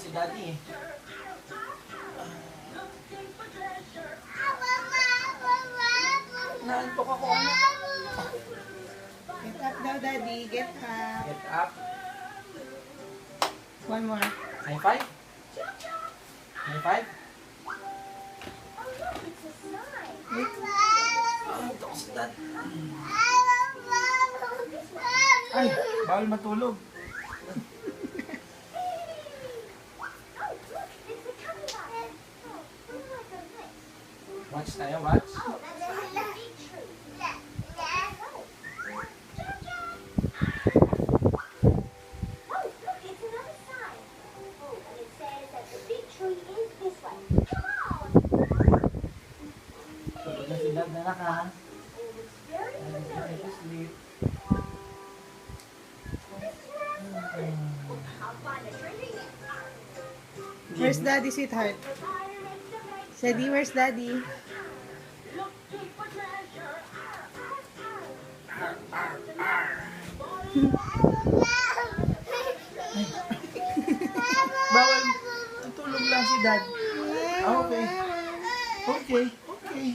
si Daddy eh. Naantok ako, anak. Get up daw, Daddy. Get up. Get up. One more. High five. High five. Antok si Dad. Ay, bawal matulog. Watch tayo, watch. Tulog na si Dad, anak ha. Sleep. Where's Daddy, sweetheart? Sadie, where's Daddy? Bawal. Tutulog lang si Dad. Ah, okay. Okay. Okay.